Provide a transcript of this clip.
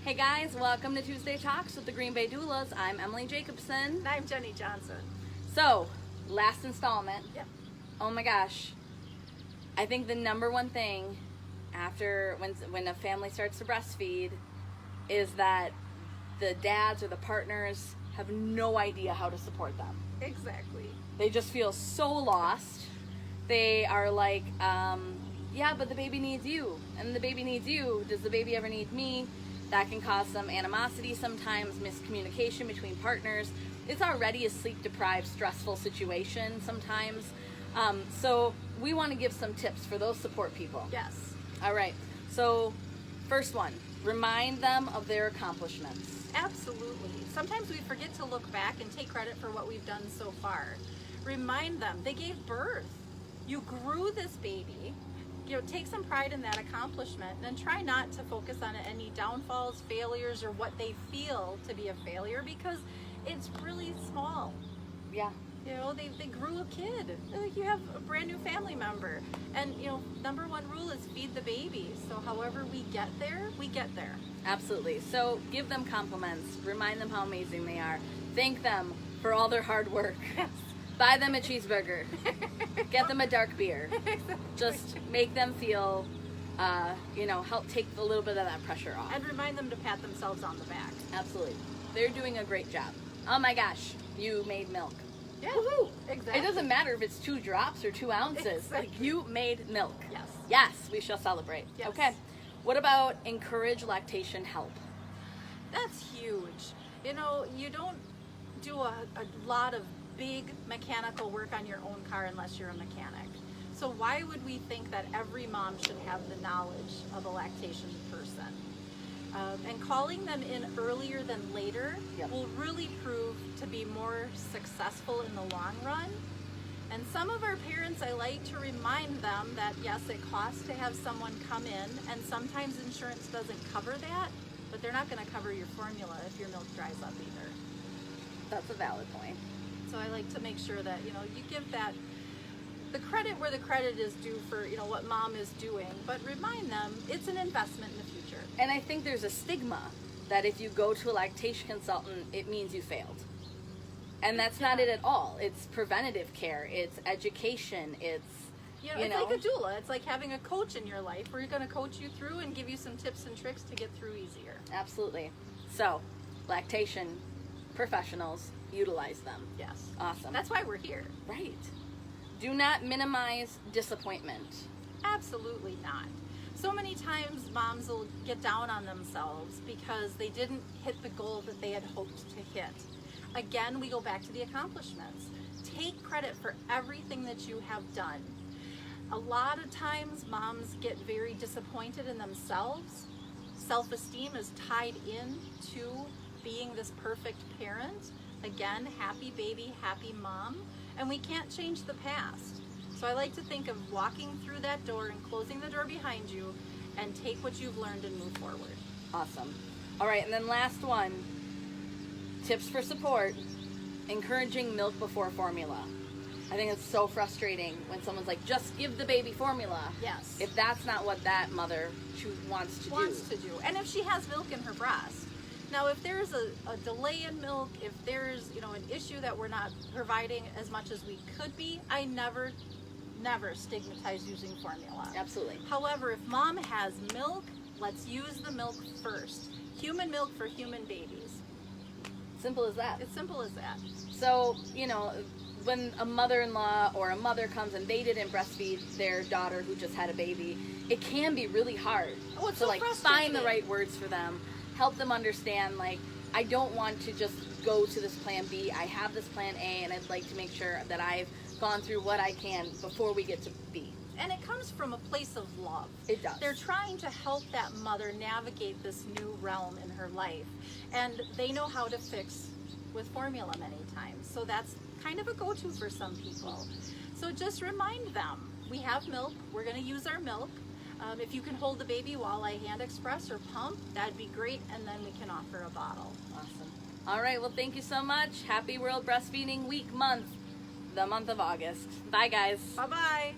Hey guys, welcome to Tuesday Talks with the Green Bay Doulas. I'm Emily Jacobson. And I'm Jenny Johnson. So, last installment. Yep. Oh my gosh. I think the number one thing after when a family starts to breastfeed is that the dads or the partners have no idea how to support them. Exactly. They just feel so lost. They are like, yeah, but the baby needs you. And the baby needs you. Does the baby ever need me? That can cause some animosity sometimes, miscommunication between partners. It's already a sleep-deprived, stressful situation sometimes. So we want to give some tips for those support people. Yes. All right. So first one, remind them of their accomplishments. Absolutely. Sometimes we forget to look back and take credit for what we've done so far. Remind them they gave birth. You grew this baby. Take some pride in that accomplishment and try not to focus on any downfalls, failures, or what they feel to be a failure because it's really small. Yeah. They grew a kid. Like, you have a brand new family member. And, number one rule is feed the baby. So however we get there, we get there. Absolutely. So give them compliments. Remind them how amazing they are. Thank them for all their hard work. Yes. Buy them a cheeseburger. Get them a dark beer. Exactly. Just make them feel, help take a little bit of that pressure off. And remind them to pat themselves on the back. Absolutely. They're doing a great job. Oh my gosh, you made milk. Yeah. Woohoo! Exactly. It doesn't matter if it's 2 drops or 2 ounces. Exactly. Like, you made milk. Yes. Yes, we shall celebrate. Yes. Okay. What about encourage lactation help? That's huge. You don't do a lot of big mechanical work on your own car unless you're a mechanic. So why would we think that every mom should have the knowledge of a lactation person? And calling them in earlier than later Yep. will really prove to be more successful in the long run. And some of our parents, I like to remind them that yes, it costs to have someone come in, and sometimes insurance doesn't cover that, but they're not going to cover your formula if your milk dries up either. That's a valid point. So I like to make sure that, you give that the credit where the credit is due for, what mom is doing, but remind them it's an investment in the future. And I think there's a stigma that if you go to a lactation consultant, it means you failed. And that's not it at all. It's preventative care. It's education. It's, It's like a doula. It's like having a coach in your life where you're going to coach you through and give you some tips and tricks to get through easier. Absolutely. So, lactation professionals, utilize them. Yes. Awesome. That's why we're here. Right. Do not minimize disappointment. Absolutely not. So many times moms will get down on themselves because they didn't hit the goal that they had hoped to hit. Again, we go back to the accomplishments. Take credit for everything that you have done. A lot of times moms get very disappointed in themselves. Self-esteem is tied in to being this perfect parent. Again, happy baby, happy mom. And we can't change the past. So I like to think of walking through that door and closing the door behind you and take what you've learned and move forward. Awesome. All right, and then last one, tips for support, encouraging milk before formula. I think it's so frustrating when someone's like, just give the baby formula. Yes. If that's not what that mother wants to do. And if she has milk in her breast. Now, if there's a delay in milk, if there's, an issue that we're not providing as much as we could be, I never stigmatize using formula. Absolutely. However, if mom has milk, let's use the milk first. Human milk for human babies. Simple as that. It's simple as that. So, when a mother-in-law or a mother comes and they didn't breastfeed their daughter who just had a baby, it can be really hard. Oh, it's to so find frustrating. the right words for them, help them understand, I don't want to just go to this plan B. I have this plan A, and I'd like to make sure that I've gone through what I can before we get to B. And it comes from a place of love. It does. They're trying to help that mother navigate this new realm in her life. And they know how to fix with formula many times. So that's kind of a go-to for some people. So just remind them, we have milk, we're going to use our milk. If you can hold the baby while I hand express or pump, that'd be great, and then we can offer a bottle. Awesome. All right, well, thank you so much. Happy World Breastfeeding Week month, the month of August. Bye, guys. Bye-bye.